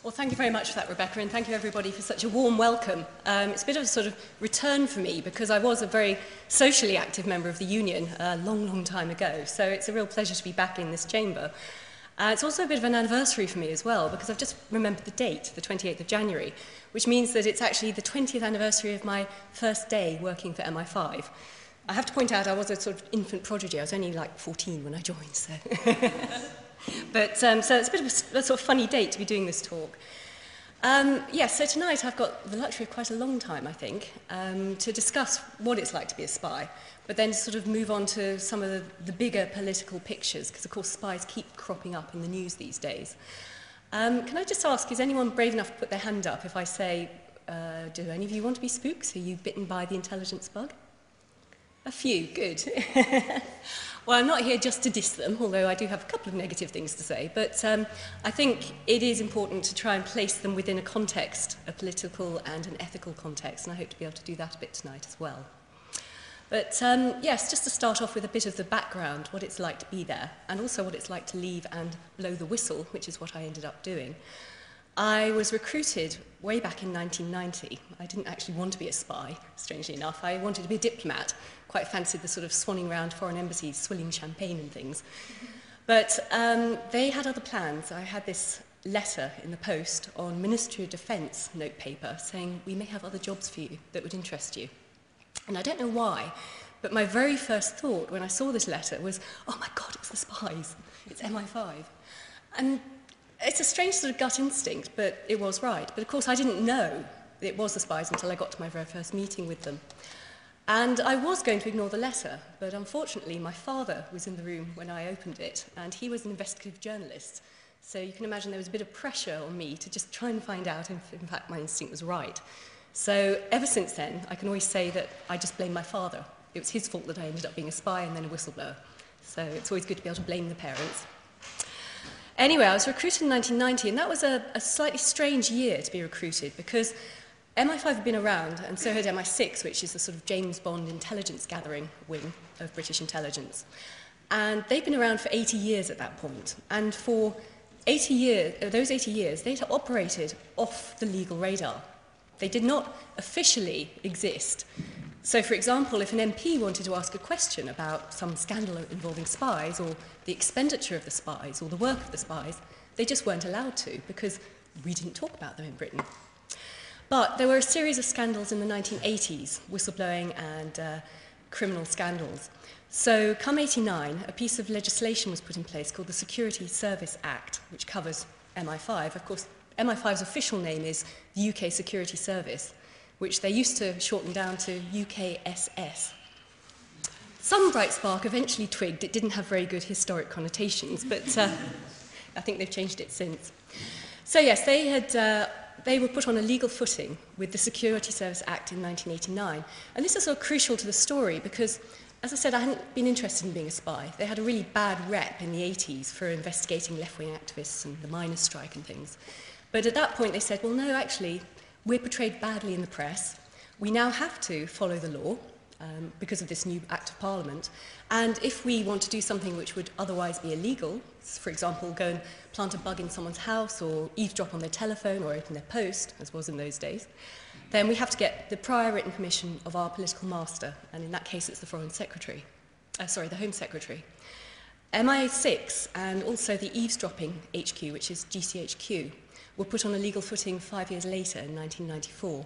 Well, thank you very much for that, Rebecca, and thank you everybody for such a warm welcome. It's a bit of a sort of return for me because I was a very socially active member of the union a long, long time ago, so it's a real pleasure to be back in this chamber. It's also a bit of an anniversary for me as well because I've just remembered the date, the 28th of January, which means that it's actually the 20th anniversary of my first day working for MI5. I have to point out I was a sort of infant prodigy. I was only like 14 when I joined, so... But so it's a bit of a sort of funny date to be doing this talk. So tonight I've got the luxury of quite a long time, I think, to discuss what it's like to be a spy, but then to sort of move on to some of the bigger political pictures, because of course spies keep cropping up in the news these days. Can I just ask, is anyone brave enough to put their hand up if I say, do any of you want to be spooks? Are you bitten by the intelligence bug? A few, good. Well, I'm not here just to diss them, although I do have a couple of negative things to say, but I think it is important to try and place them within a context, a political and an ethical context, and I hope to be able to do that a bit tonight as well. But yes, just to start off with a bit of the background, what it's like to be there, and also what it's like to leave and blow the whistle, which is what I ended up doing. I was recruited way back in 1990. I didn't actually want to be a spy, strangely enough. I wanted to be a diplomat. Quite fancied the sort of swanning around foreign embassies, swilling champagne and things. But they had other plans. I had this letter in the post on Ministry of Defence notepaper saying, we may have other jobs for you that would interest you. And I don't know why, but my very first thought when I saw this letter was, oh my God, it's the spies. It's MI5. And it's a strange sort of gut instinct, but it was right. But of course, I didn't know it was the spies until I got to my very first meeting with them. And I was going to ignore the letter, but unfortunately, my father was in the room when I opened it, and he was an investigative journalist. So you can imagine there was a bit of pressure on me to just try and find out if, in fact, my instinct was right. So ever since then, I can always say that I just blame my father. It was his fault that I ended up being a spy and then a whistleblower. So it's always good to be able to blame the parents. Anyway, I was recruited in 1990, and that was a slightly strange year to be recruited because MI5 had been around, and so had MI6, which is the sort of James Bond intelligence gathering wing of British intelligence. And they'd been around for 80 years at that point. And for 80 years, those 80 years, they'd operated off the legal radar. They did not officially exist. So, for example, if an MP wanted to ask a question about some scandal involving spies or the expenditure of the spies or the work of the spies, they just weren't allowed to because we didn't talk about them in Britain. But there were a series of scandals in the 1980s, whistleblowing and criminal scandals. So, come 89, a piece of legislation was put in place called the Security Service Act, which covers MI5. Of course, MI5's official name is the UK Security Service, which they used to shorten down to UKSS. Some bright spark eventually twigged it didn't have very good historic connotations, but I think they've changed it since. So yes, they were put on a legal footing with the Security Service Act in 1989. And this is sort of crucial to the story because, as I said, I hadn't been interested in being a spy. They had a really bad rep in the 80s for investigating left-wing activists and the miners' strike and things. But at that point they said, well, no, actually, we're portrayed badly in the press. We now have to follow the law because of this new Act of Parliament. And if we want to do something which would otherwise be illegal, for example, go and plant a bug in someone's house or eavesdrop on their telephone or open their post, as was in those days, then we have to get the prior written permission of our political master. And in that case, it's the Home Secretary. MI6 and also the eavesdropping HQ, which is GCHQ, were put on a legal footing 5 years later in 1994.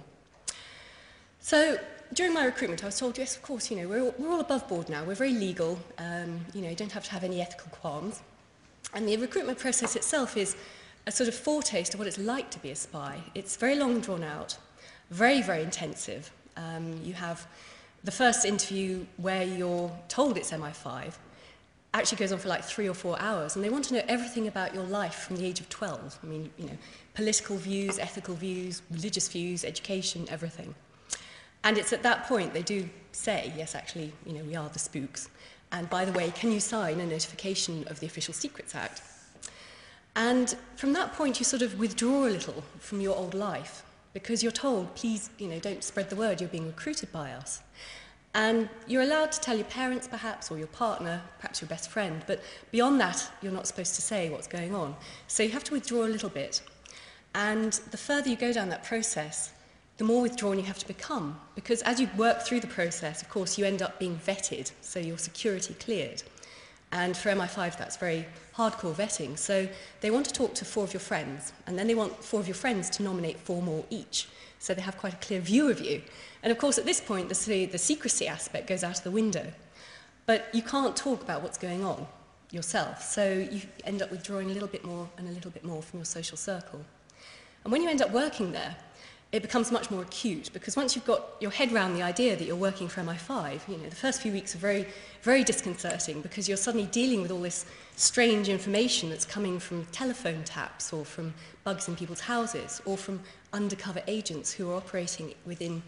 So during my recruitment, I was told, yes, of course, we're all above board now. We're very legal. You don't have to have any ethical qualms. And the recruitment process itself is a sort of foretaste of what it's like to be a spy. It's very long and drawn out, very, very intensive. You have the first interview where you're told it's MI5, actually goes on for like 3 or 4 hours, and they want to know everything about your life from the age of 12. I mean, political views, ethical views, religious views, education, everything. And it's at that point they do say, yes, actually, we are the spooks. And by the way, can you sign a notification of the Official Secrets Act? And from that point, you sort of withdraw a little from your old life because you're told, please, don't spread the word, you're being recruited by us. And you're allowed to tell your parents, perhaps, or your partner, perhaps your best friend, but beyond that, you're not supposed to say what's going on. So you have to withdraw a little bit. And the further you go down that process, the more withdrawn you have to become. Because as you work through the process, of course, you end up being vetted, so your security cleared. And for MI5, that's very hardcore vetting. So they want to talk to 4 of your friends, and then they want 4 of your friends to nominate 4 more each. So they have quite a clear view of you. And of course, at this point, the secrecy aspect goes out of the window. But you can't talk about what's going on yourself. So you end up withdrawing a little bit more and a little bit more from your social circle. And when you end up working there, it becomes much more acute, because once you've got your head around the idea that you're working for MI5, the first few weeks are very, very disconcerting, because you're suddenly dealing with all this strange information that's coming from telephone taps or from bugs in people's houses or from undercover agents who are operating within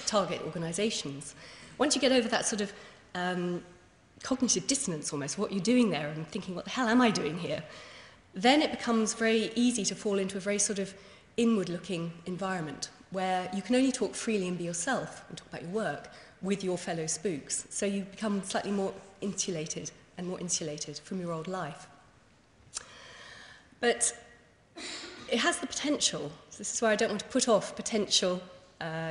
target organisations. Once you get over that sort of cognitive dissonance almost, what you're doing there and thinking, what the hell am I doing here? Then it becomes very easy to fall into a very sort of inward-looking environment where you can only talk freely and be yourself and talk about your work with your fellow spooks. So you become slightly more insulated and more insulated from your old life. But it has the potential, so this is where I don't want to put off potential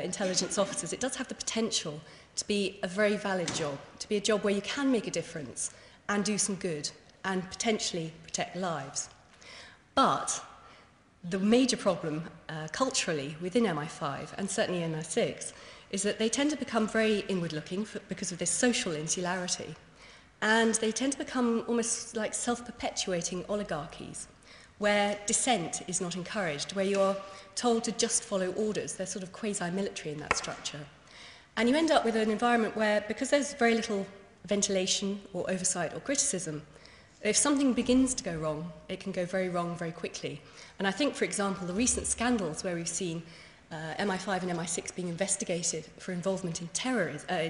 intelligence officers, it does have the potential to be a very valid job, to be a job where you can make a difference and do some good and potentially protect lives. But the major problem culturally within MI5, and certainly MI6, is that they tend to become very inward-looking because of this social insularity. And they tend to become almost like self-perpetuating oligarchies, where dissent is not encouraged, where you're told to just follow orders. They're sort of quasi-military in that structure. And you end up with an environment where, because there's very little ventilation or oversight or criticism, if something begins to go wrong, it can go very wrong very quickly. And I think, for example, the recent scandals where we've seen MI5 and MI6 being investigated for involvement in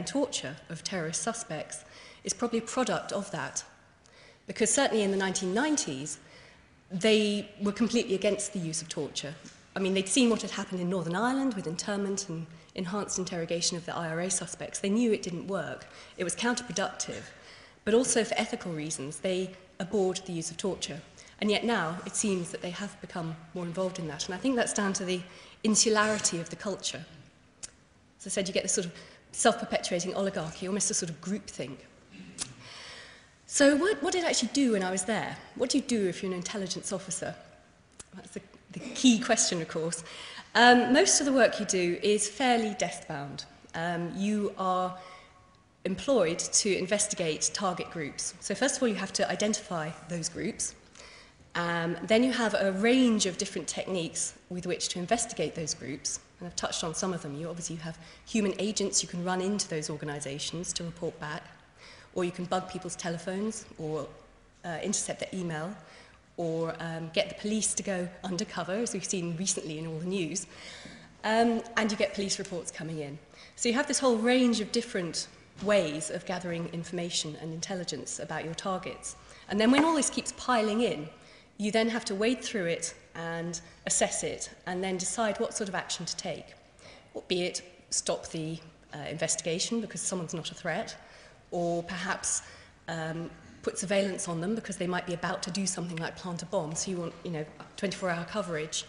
torture of terrorist suspects is probably a product of that. Because certainly in the 1990s, they were completely against the use of torture. I mean, they'd seen what had happened in Northern Ireland with internment and enhanced interrogation of the IRA suspects. They knew it didn't work. It was counterproductive. But also for ethical reasons, they abhorred the use of torture. And yet now, it seems that they have become more involved in that. And I think that's down to the insularity of the culture. As I said, you get this sort of self-perpetuating oligarchy, almost a sort of groupthink. So what did I actually do when I was there? What do you do if you're an intelligence officer? That's the key question, of course. Most of the work you do is fairly desk-bound. You are employed to investigate target groups. So first of all, you have to identify those groups. Then you have a range of different techniques with which to investigate those groups. And I've touched on some of them. You obviously have human agents you can run into those organisations to report back. Or you can bug people's telephones, or intercept their email, or get the police to go undercover, as we've seen recently in all the news. And you get police reports coming in. So you have this whole range of different ways of gathering information and intelligence about your targets. And then when all this keeps piling in, you then have to wade through it and assess it, and then decide what sort of action to take. Be it stop the investigation because someone's not a threat, or perhaps put surveillance on them because they might be about to do something like plant a bomb, so you want 24-hour coverage,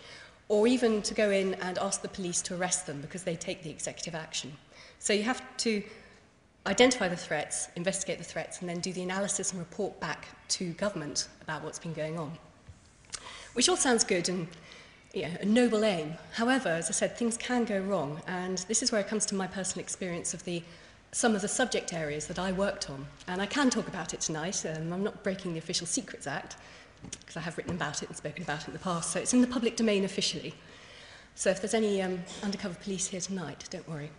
or even to go in and ask the police to arrest them because they take the executive action. So you have to identify the threats, investigate the threats, and then do the analysis and report back to government about what's been going on. Which all sounds good and a noble aim. However, as I said, things can go wrong, and this is where it comes to my personal experience of some of the subject areas that I worked on. And I can talk about it tonight. I'm not breaking the Official Secrets Act, because I have written about it and spoken about it in the past, so it's in the public domain officially. So if there's any undercover police here tonight, don't worry.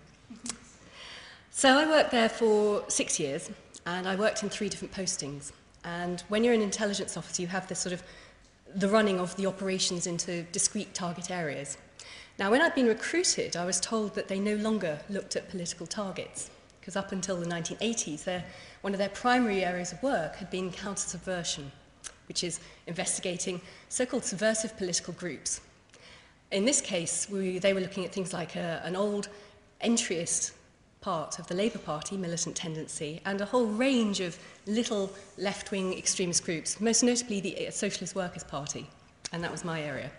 So I worked there for 6 years, and I worked in 3 different postings. And when you're an intelligence officer, you have this sort of the running of the operations into discrete target areas. Now, when I'd been recruited, I was told that they no longer looked at political targets, because up until the 1980s, one of their primary areas of work had been counter-subversion, which is investigating so-called subversive political groups. In this case, they were looking at things like an old entryist part of the Labour Party, militant tendency, and a whole range of little left-wing extremist groups, most notably the Socialist Workers' Party, and that was my area.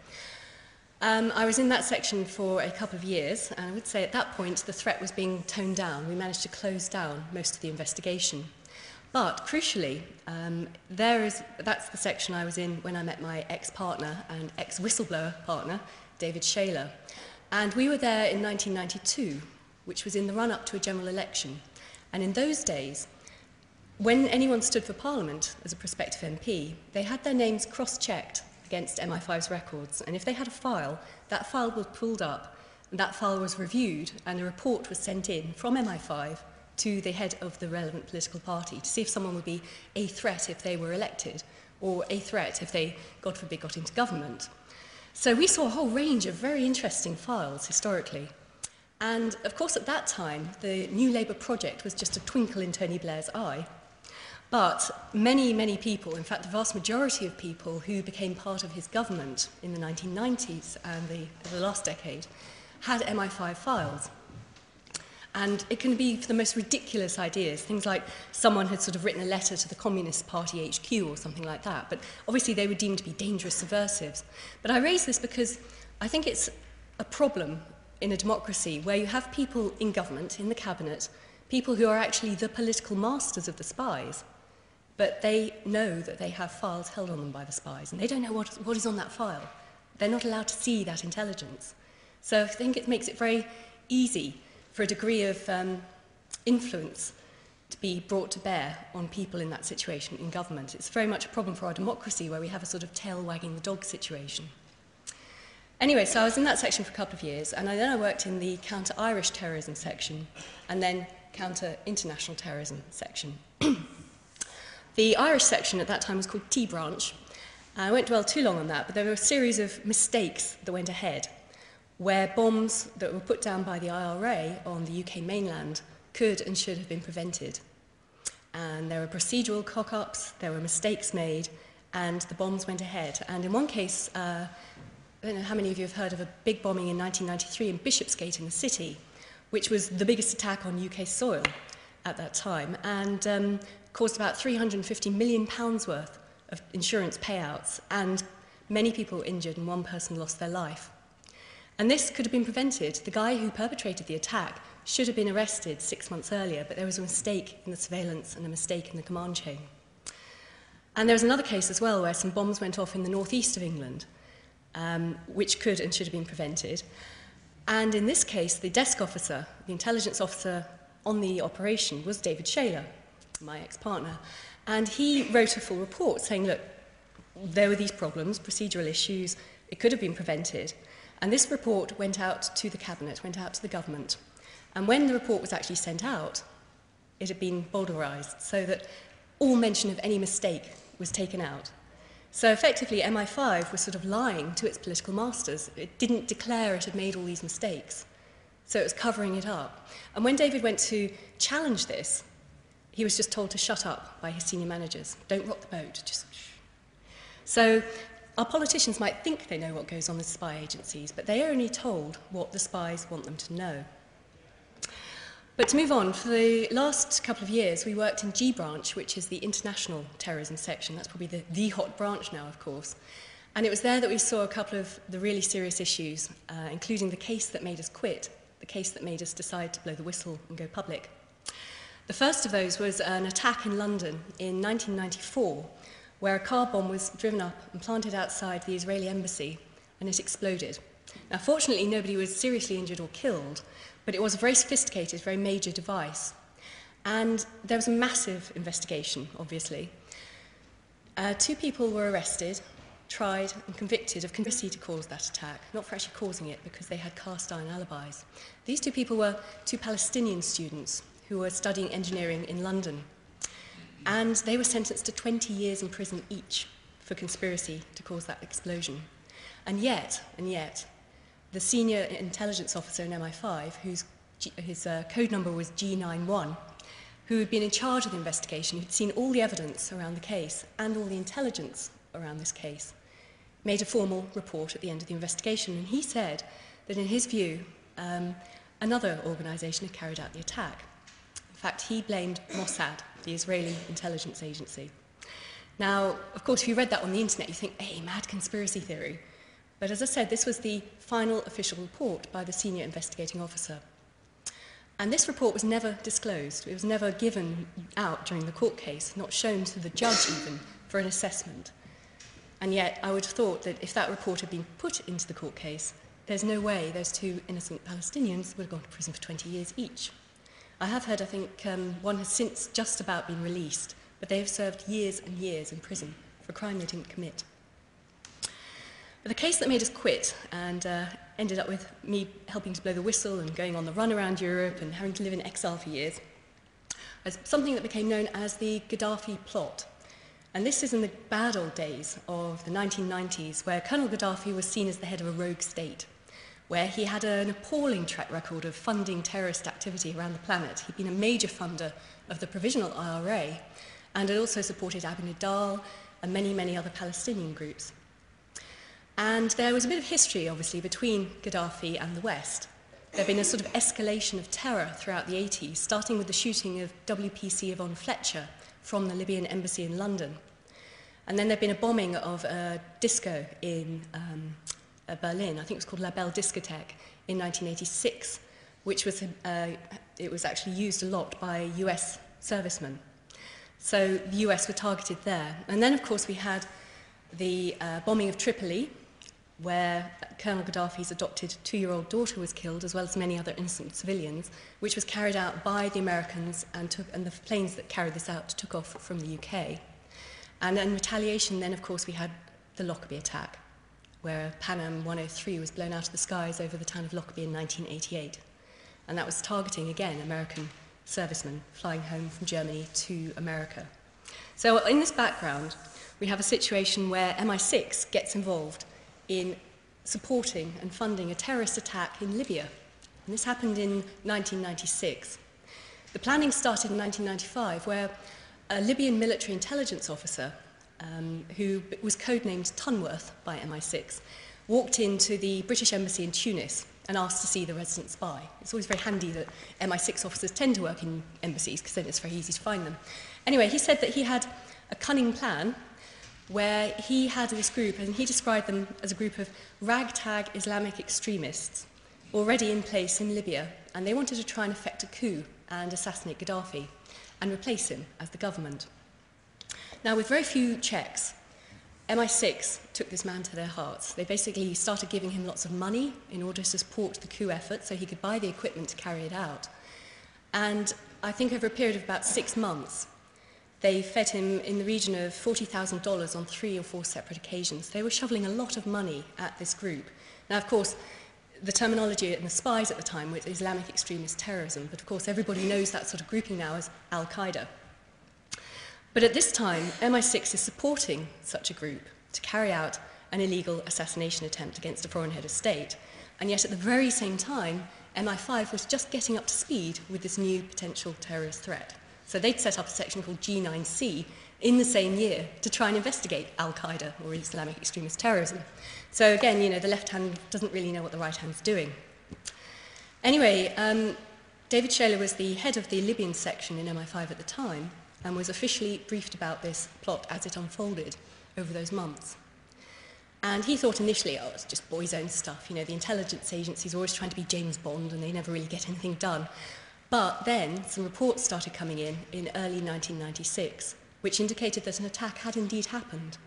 I was in that section for a couple of years, and I would say at that point the threat was being toned down. We managed to close down most of the investigation. But crucially, that's the section I was in when I met my ex-partner and ex-whistleblower partner, David Shaler. And we were there in 1992, which was in the run-up to a general election. And in those days, when anyone stood for Parliament as a prospective MP, they had their names cross-checked against MI5's records. And if they had a file, that file was pulled up, and that file was reviewed, and a report was sent in from MI5 to the head of the relevant political party to see if someone would be a threat if they were elected, or a threat if they, God forbid, got into government. So we saw a whole range of very interesting files historically. And of course, at that time, the New Labour project was just a twinkle in Tony Blair's eye. But many, many people, in fact, the vast majority of people who became part of his government in the 1990s and the last decade had MI5 files. And it can be for the most ridiculous ideas, things like someone had sort of written a letter to the Communist Party HQ or something like that, but obviously they were deemed to be dangerous subversives. But I raise this because I think it's a problem in a democracy where you have people in government, in the cabinet, people who are actually the political masters of the spies, but they know that they have files held on them by the spies, and they don't know what is on that file. They're not allowed to see that intelligence. So I think it makes it very easy for a degree of influence to be brought to bear on people in that situation in government. It's very much a problem for our democracy where we have a sort of tail wagging the dog situation. Anyway, so I was in that section for a couple of years, and then I worked in the counter-Irish terrorism section and then counter-international terrorism section. The Irish section at that time was called T Branch. I won't dwell too long on that, but there were a series of mistakes that went ahead where bombs that were put down by the IRA on the UK mainland could and should have been prevented. And there were procedural cock-ups, there were mistakes made, and the bombs went ahead. And in one case, I don't know how many of you have heard of a big bombing in 1993 in Bishopsgate in the city, which was the biggest attack on UK soil at that time, and caused about £350 million worth of insurance payouts, and many people were injured and one person lost their life. And this could have been prevented. The guy who perpetrated the attack should have been arrested 6 months earlier, but there was a mistake in the surveillance and a mistake in the command chain. And there was another case as well where some bombs went off in the northeast of England, which could and should have been prevented. And in this case, the desk officer, the intelligence officer on the operation, was David Shaler, my ex-partner. And he wrote a full report saying, look, there were these problems, procedural issues, it could have been prevented. And this report went out to the cabinet, went out to the government. And when the report was actually sent out, it had been bowdlerised so that all mention of any mistake was taken out. So effectively, MI5 was sort of lying to its political masters. It didn't declare it had made all these mistakes. So it was covering it up. And when David went to challenge this, he was just told to shut up by his senior managers. Don't rock the boat, just shh. So our politicians might think they know what goes on with spy agencies, but they are only told what the spies want them to know. But to move on, for the last couple of years, we worked in G Branch, which is the international terrorism section. That's probably the hot branch now, of course. And it was there that we saw a couple of the really serious issues, including the case that made us quit, the case that made us decide to blow the whistle and go public. The first of those was an attack in London in 1994, where a car bomb was driven up and planted outside the Israeli embassy, and it exploded. Now, fortunately, nobody was seriously injured or killed, but it was a very sophisticated, very major device. And there was a massive investigation, obviously. 2 people were arrested, tried, and convicted of conspiracy to cause that attack, not for actually causing it, because they had cast-iron alibis. These 2 people were 2 Palestinian students who were studying engineering in London. And they were sentenced to 20 years in prison each for conspiracy to cause that explosion. And yet, the senior intelligence officer in MI5, his code number was G91, who had been in charge of the investigation, who'd seen all the evidence around the case and all the intelligence around this case, made a formal report at the end of the investigation. And he said that in his view, another organisation had carried out the attack. In fact, he blamed Mossad, the Israeli intelligence agency. Now, of course, if you read that on the internet, you think, hey, mad conspiracy theory. But as I said, this was the final official report by the senior investigating officer. And this report was never disclosed. It was never given out during the court case, not shown to the judge even for an assessment. And yet I would have thought that if that report had been put into the court case, there's no way those two innocent Palestinians would have gone to prison for 20 years each. I have heard, I think, one has since just about been released, but they have served years and years in prison for a crime they didn't commit. But the case that made us quit and ended up with me helping to blow the whistle and going on the run around Europe and having to live in exile for years was something that became known as the Gaddafi plot. And this is in the bad old days of the 1990s, where Colonel Gaddafi was seen as the head of a rogue state, where he had an appalling track record of funding terrorist activity around the planet. He'd been a major funder of the Provisional IRA and had also supported Abu Nidal and many, many other Palestinian groups. And there was a bit of history, obviously, between Gaddafi and the West. There had been a sort of escalation of terror throughout the 80s, starting with the shooting of WPC Yvonne Fletcher from the Libyan embassy in London. And then there had been a bombing of a disco in Berlin, I think it was called La Belle Discothèque, in 1986, which was, it was actually used a lot by US servicemen. So the US were targeted there. And then, of course, we had the bombing of Tripoli, where Colonel Gaddafi's adopted 2-year-old daughter was killed, as well as many other innocent civilians, which was carried out by the Americans, and the planes that carried this out took off from the UK. And in retaliation, then, of course, we had the Lockerbie attack, where Pan Am 103 was blown out of the skies over the town of Lockerbie in 1988. And that was targeting, again, American servicemen flying home from Germany to America. So in this background, we have a situation where MI6 gets involved in supporting and funding a terrorist attack in Libya. And this happened in 1996. The planning started in 1995, where a Libyan military intelligence officer, who was codenamed Tunworth by MI6, walked into the British embassy in Tunis and asked to see the resident spy. It's always very handy that MI6 officers tend to work in embassies, because then it's very easy to find them. Anyway, he said that he had a cunning plan where he had this group, and he described them as a group of ragtag Islamic extremists already in place in Libya, and they wanted to try and effect a coup and assassinate Gaddafi and replace him as the government. Now, with very few checks, MI6 took this man to their hearts. They basically started giving him lots of money in order to support the coup effort so he could buy the equipment to carry it out. And I think over a period of about 6 months, they fed him in the region of $40,000 on 3 or 4 separate occasions. They were shoveling a lot of money at this group. Now, of course, the terminology and the spies at the time was Islamic extremist terrorism, but of course everybody knows that sort of grouping now as Al-Qaeda. But at this time, MI6 is supporting such a group to carry out an illegal assassination attempt against a foreign head of state. And yet at the very same time, MI5 was just getting up to speed with this new potential terrorist threat. So they'd set up a section called G9C in the same year to try and investigate Al-Qaeda or Islamic extremist terrorism. So again, you know, the left hand doesn't really know what the right hand's doing. Anyway, David Shayler was the head of the Libyan section in MI5 at the time and was officially briefed about this plot as it unfolded over those months. And he thought initially, oh, it's just boys' own stuff. You know, the intelligence agencies are always trying to be James Bond and they never really get anything done. But then some reports started coming in early 1996, which indicated that an attack had indeed happened.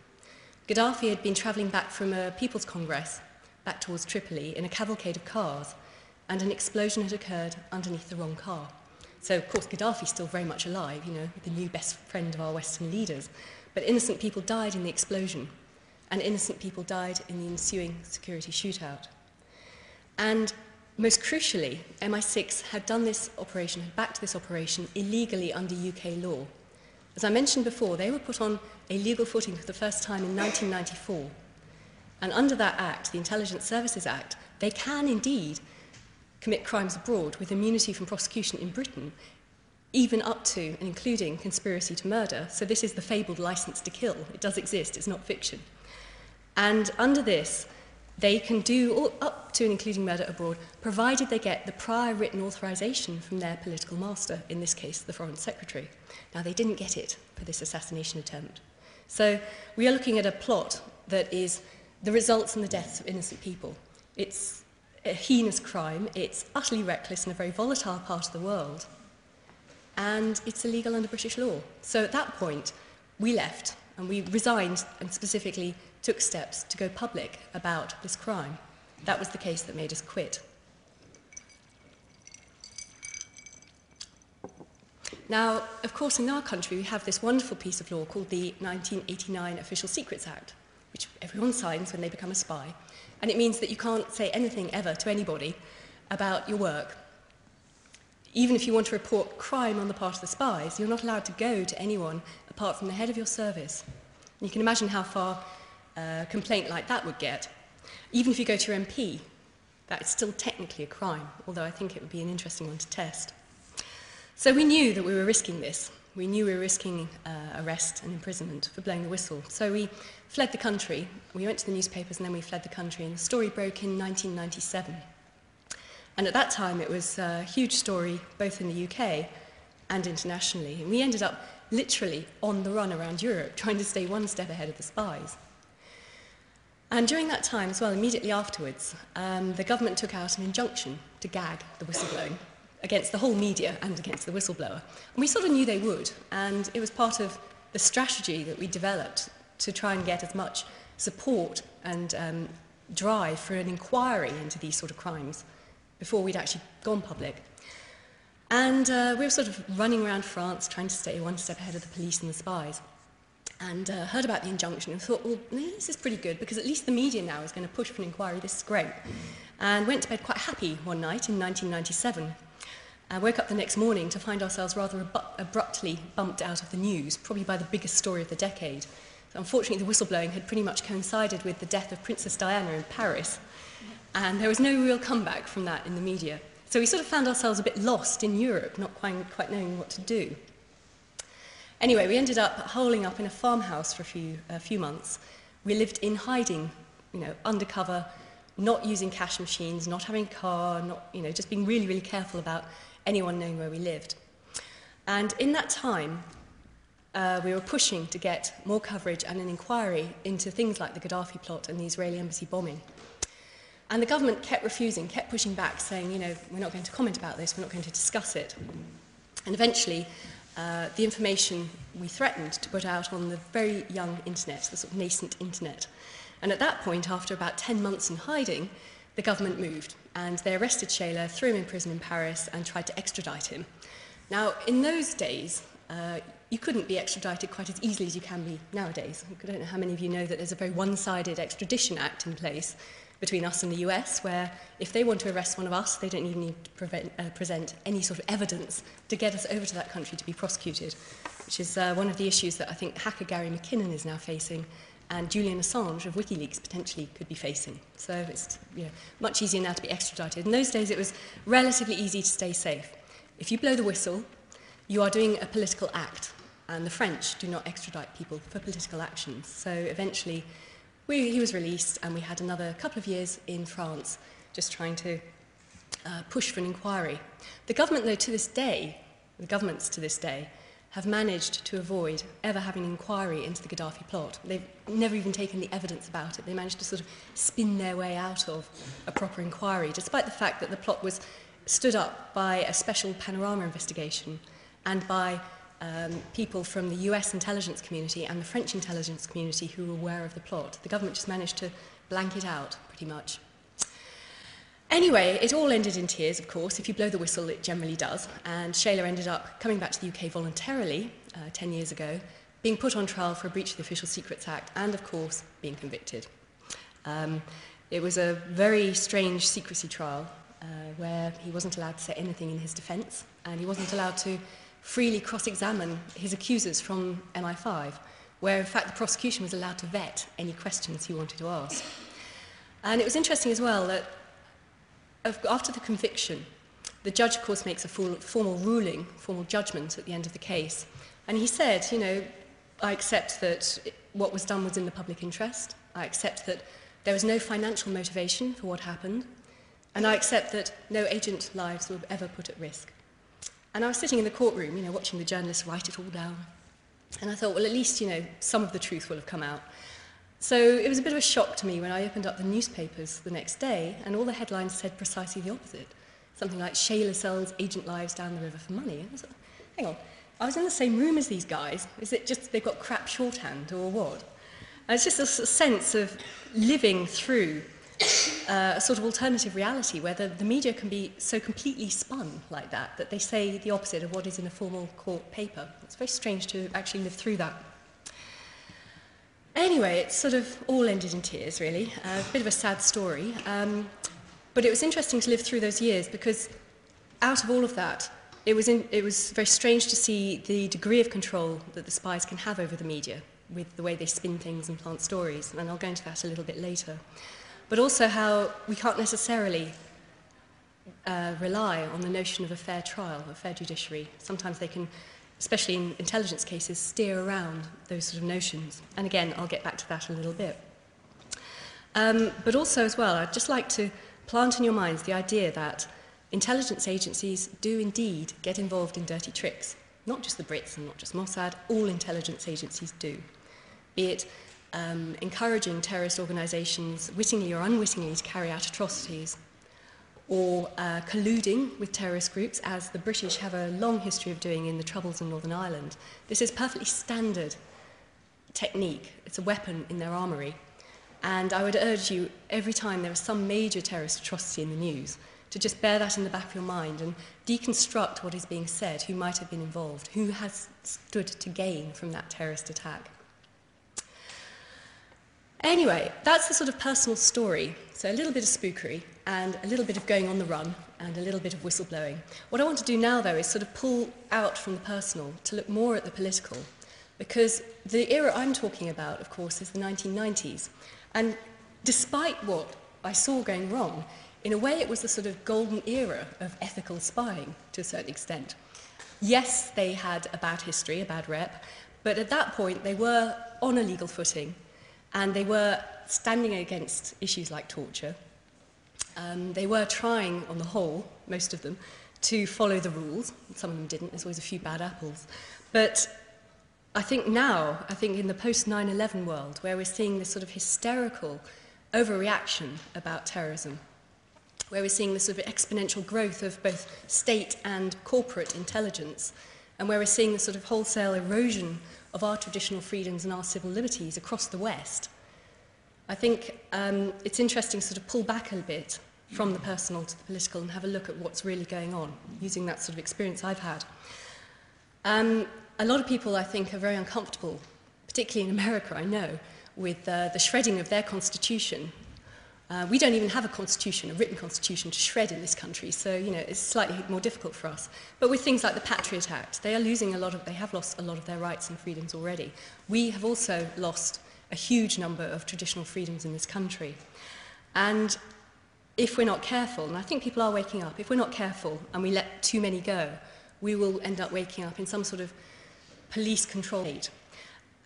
Gaddafi had been travelling back from a People's Congress back towards Tripoli in a cavalcade of cars, and an explosion had occurred underneath the wrong car. So, of course, Gaddafi's still very much alive, you know, the new best friend of our Western leaders. But innocent people died in the explosion, and innocent people died in the ensuing security shootout. And most crucially, MI6 had done this operation, had backed this operation illegally under UK law. As I mentioned before, they were put on a legal footing for the first time in 1994. And under that act, the Intelligence Services Act, they can indeed commit crimes abroad with immunity from prosecution in Britain, even up to and including conspiracy to murder. So this is the fabled license to kill. It does exist, it's not fiction. And under this, they can do up to and including murder abroad, provided they get the prior written authorization from their political master, in this case, the Foreign Secretary. Now, they didn't get it for this assassination attempt. So we are looking at a plot that is the results in the deaths of innocent people. It's a heinous crime, it's utterly reckless in a very volatile part of the world, and it's illegal under British law. So at that point, we left and we resigned and specifically took steps to go public about this crime. That was the case that made us quit. Now, of course, in our country, we have this wonderful piece of law called the 1989 Official Secrets Act, which everyone signs when they become a spy. And it means that you can't say anything ever to anybody about your work. Even if you want to report crime on the part of the spies, you're not allowed to go to anyone apart from the head of your service. And you can imagine how far a complaint like that would get. Even if you go to your MP, that's still technically a crime, although I think it would be an interesting one to test. So we knew that we were risking this. We knew we were risking arrest and imprisonment for blowing the whistle. So we fled the country. We went to the newspapers and then we fled the country. And the story broke in 1997. And at that time, it was a huge story, both in the UK and internationally. And we ended up literally on the run around Europe, trying to stay one step ahead of the spies. And during that time as well, immediately afterwards, the government took out an injunction to gag the whistleblowing against the whole media and against the whistleblower. And we sort of knew they would, and it was part of the strategy that we developed to try and get as much support and drive for an inquiry into these sort of crimes before we'd actually gone public. And we were sort of running around France trying to stay one step ahead of the police and the spies, and heard about the injunction and thought, well, this is pretty good because at least the media now is going to push for an inquiry. This is great. And went to bed quite happy one night in 1997. I woke up the next morning to find ourselves rather abruptly bumped out of the news, probably by the biggest story of the decade. So unfortunately, the whistleblowing had pretty much coincided with the death of Princess Diana in Paris, and there was no real comeback from that in the media. So we sort of found ourselves a bit lost in Europe, not quite knowing what to do. Anyway, we ended up holing up in a farmhouse for a few months. We lived in hiding, undercover, not using cash machines, not having a car, just being really, really careful about anyone knowing where we lived. And in that time, we were pushing to get more coverage and an inquiry into things like the Gaddafi plot and the Israeli embassy bombing. And the government kept refusing, kept pushing back, saying, we're not going to comment about this, we're not going to discuss it. And eventually, the information we threatened to put out on the very young internet, the sort of nascent internet. And at that point, after about 10 months in hiding, the government moved, and they arrested Shaler, threw him in prison in Paris, and tried to extradite him. Now, in those days, you couldn't be extradited quite as easily as you can be nowadays. I don't know how many of you know that there's a very one-sided extradition act in place between us and the US, where if they want to arrest one of us, they don't even need to present any sort of evidence to get us over to that country to be prosecuted, which is one of the issues that I think hacker Gary McKinnon is now facing, and Julian Assange of WikiLeaks potentially could be facing. So it's much easier now to be extradited. In those days, it was relatively easy to stay safe. If you blow the whistle, you are doing a political act, and the French do not extradite people for political actions. So eventually, he was released, and we had another couple of years in France just trying to push for an inquiry. The government, though, the governments to this day, have managed to avoid ever having an inquiry into the Gaddafi plot. They've never even taken the evidence about it. They managed to sort of spin their way out of a proper inquiry, despite the fact that the plot was stood up by a special panorama investigation and by people from the US intelligence community and the French intelligence community who were aware of the plot. The government just managed to blank it out, pretty much. Anyway, it all ended in tears, of course. If you blow the whistle, it generally does. And Shaler ended up coming back to the UK voluntarily 10 years ago, being put on trial for a breach of the Official Secrets Act, and, of course, being convicted. It was a very strange secrecy trial where he wasn't allowed to say anything in his defence, and he wasn't allowed to freely cross-examine his accusers from MI5, where, in fact, the prosecution was allowed to vet any questions he wanted to ask. And it was interesting as well that after the conviction, the judge, of course, makes a formal ruling, formal judgment at the end of the case. And he said, I accept that what was done was in the public interest. I accept that there was no financial motivation for what happened. And I accept that no agent lives were ever put at risk. And I was sitting in the courtroom, watching the journalists write it all down. And I thought, well, at least, some of the truth will have come out. So it was a bit of a shock to me when I opened up the newspapers the next day and all the headlines said precisely the opposite. Something like Shayla sells agent lives down the river for money. And I was like, hang on, I was in the same room as these guys. Is it just they've got crap shorthand or what? And it's just a sense of living through a sort of alternative reality where the media can be so completely spun like that, that they say the opposite of what is in a formal court paper. It's very strange to actually live through that. Anyway, it sort of all ended in tears, really. A bit of a sad story. But it was interesting to live through those years because out of all of that, it was very strange to see the degree of control that the spies can have over the media with the way they spin things and plant stories, and I'll go into that a little bit later. But also how we can't necessarily rely on the notion of a fair trial, a fair judiciary. Sometimes they can, especially in intelligence cases, steer around those sort of notions. And again, I'll get back to that a little bit. But also as well, I'd just like to plant in your minds the idea that intelligence agencies do indeed get involved in dirty tricks. Not just the Brits and not just Mossad, all intelligence agencies do. Be it encouraging terrorist organisations, wittingly or unwittingly, to carry out atrocities, or colluding with terrorist groups, as the British have a long history of doing in the Troubles in Northern Ireland. This is perfectly standard technique. It's a weapon in their armoury. And I would urge you, every time there is some major terrorist atrocity in the news, to just bear that in the back of your mind and deconstruct what is being said, who might have been involved, who has stood to gain from that terrorist attack. Anyway, that's the sort of personal story. So a little bit of spookery and a little bit of going on the run and a little bit of whistleblowing. What I want to do now, though, is sort of pull out from the personal to look more at the political, because the era I'm talking about, of course, is the 1990s. And despite what I saw going wrong, in a way it was the sort of golden era of ethical spying to a certain extent. Yes, they had a bad history, a bad rep, but at that point they were on a legal footing and they were standing against issues like torture. They were trying, on the whole, most of them, to follow the rules. Some of them didn't, there's always a few bad apples. But I think now, in the post-9/11 world, where we're seeing this sort of hysterical overreaction about terrorism, where we're seeing this sort of exponential growth of both state and corporate intelligence, and where we're seeing the sort of wholesale erosion of our traditional freedoms and our civil liberties across the West, I think it's interesting to sort of pull back a bit from the personal to the political and have a look at what's really going on, using that sort of experience I've had. A lot of people, I think, are very uncomfortable, particularly in America, I know, with the shredding of their constitution. We don't even have a constitution, a written constitution to shred in this country, so it's slightly more difficult for us. But with things like the Patriot Act, they have lost a lot of their rights and freedoms already. We have also lost a huge number of traditional freedoms in this country. And if we're not careful, and I think people are waking up, if we're not careful and we let too many go, we will end up waking up in some sort of police control state.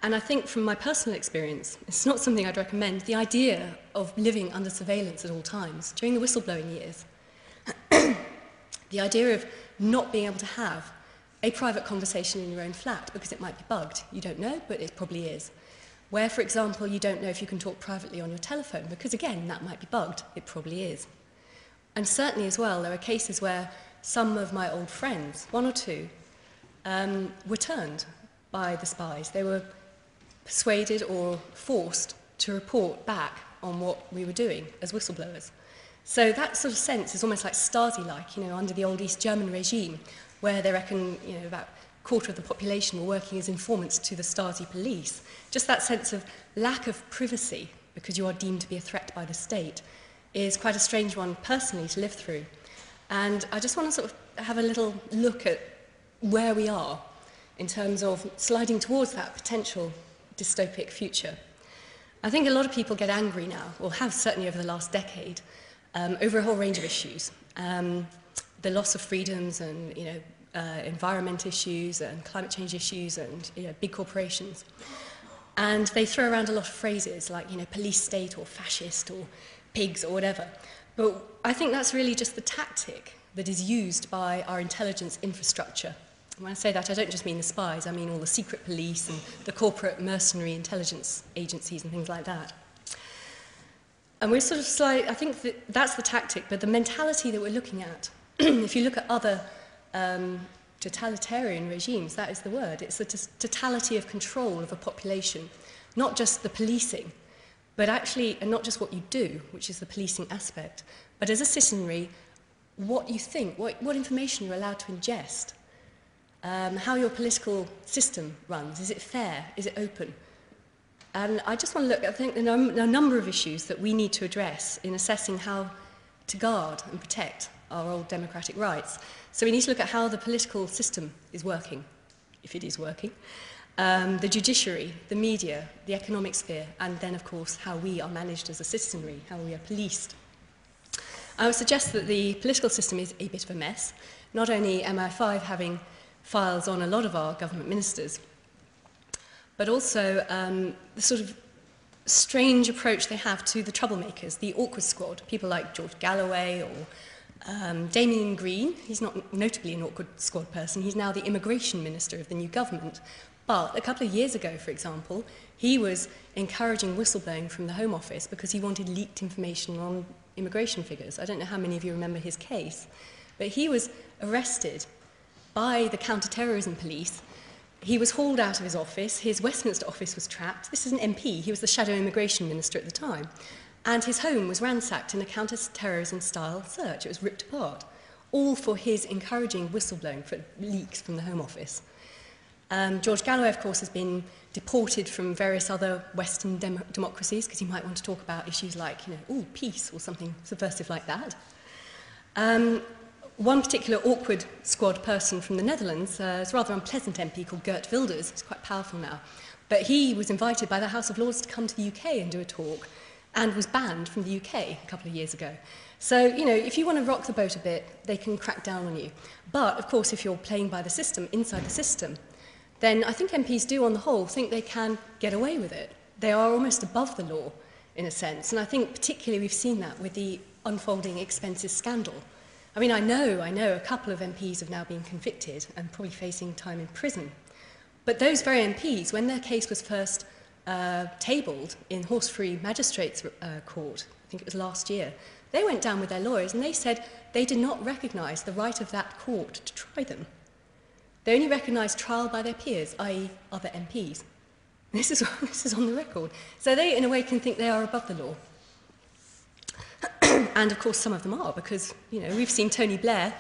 And I think from my personal experience, it's not something I'd recommend, the idea of living under surveillance at all times. During the whistleblowing years, the idea of not being able to have a private conversation in your own flat because it might be bugged. You don't know, but it probably is. Where, for example, you don't know if you can talk privately on your telephone because, again, that might be bugged. It probably is. And certainly as well, there are cases where some of my old friends, one or two, were turned by the spies. They were persuaded or forced to report back on what we were doing as whistleblowers. So that sort of sense is almost like Stasi-like, under the old East German regime, where they reckon, about a quarter of the population were working as informants to the Stasi police. Just that sense of lack of privacy, because you are deemed to be a threat by the state, is quite a strange one personally to live through. And I just want to sort of have a little look at where we are in terms of sliding towards that potential dystopic future. I think a lot of people get angry now, or have certainly over the last decade, over a whole range of issues. The loss of freedoms and, environment issues and climate change issues and, big corporations. And they throw around a lot of phrases like, police state or fascist or pigs or whatever. But I think that's really just the tactic that is used by our intelligence infrastructure, And when I say that, I don't just mean the spies, I mean all the secret police and the corporate mercenary intelligence agencies and things like that. And we're sort of I think that that's the tactic, but the mentality that we're looking at, if you look at other totalitarian regimes, that is the word. It's the totality of control of a population, not just the policing, but actually, and not just what you do, which is the policing aspect, but as a citizenry, what you think, what information you're allowed to ingest, how your political system runs. Is it fair? Is it open? And I just want to look, I think there are a number of issues that we need to address in assessing how to guard and protect our old democratic rights. So we need to look at how the political system is working, if it is working, the judiciary, the media, the economic sphere, and then, of course, how we are managed as a citizenry, how we are policed. I would suggest that the political system is a bit of a mess, not only MI5 having files on a lot of our government ministers, but also the sort of strange approach they have to the troublemakers, the awkward squad, people like George Galloway or Damien Green. He's not notably an awkward squad person. He's now the immigration minister of the new government. But a couple of years ago, for example, he was encouraging whistleblowing from the Home Office because he wanted leaked information on immigration figures. I don't know how many of you remember his case, but he was arrested by the counter-terrorism police. He was hauled out of his office. His Westminster office was trapped. This is an MP. He was the shadow immigration minister at the time. And his home was ransacked in a counter-terrorism-style search. It was ripped apart, all for his encouraging whistleblowing for leaks from the Home Office. George Galloway, of course, has been deported from various other Western democracies because he might want to talk about issues like, peace or something subversive like that. One particular awkward squad person from the Netherlands is a rather unpleasant MP called Geert Wilders. He's quite powerful now. But he was invited by the House of Lords to come to the UK and do a talk and was banned from the UK a couple of years ago. So, if you want to rock the boat a bit, they can crack down on you. But, of course, if you're playing by the system, inside the system, then I think MPs do, on the whole, think they can get away with it. They are almost above the law, in a sense. And I think particularly we've seen that with the unfolding expenses scandal. I mean, I know a couple of MPs have now been convicted and probably facing time in prison. But those very MPs, when their case was first tabled in Horse-Free Magistrates Court, I think it was last year, they went down with their lawyers and they said they did not recognise the right of that court to try them. They only recognised trial by their peers, i.e. other MPs. This is on the record. So they, in a way, can think they are above the law. And, of course, some of them are, because, we've seen Tony Blair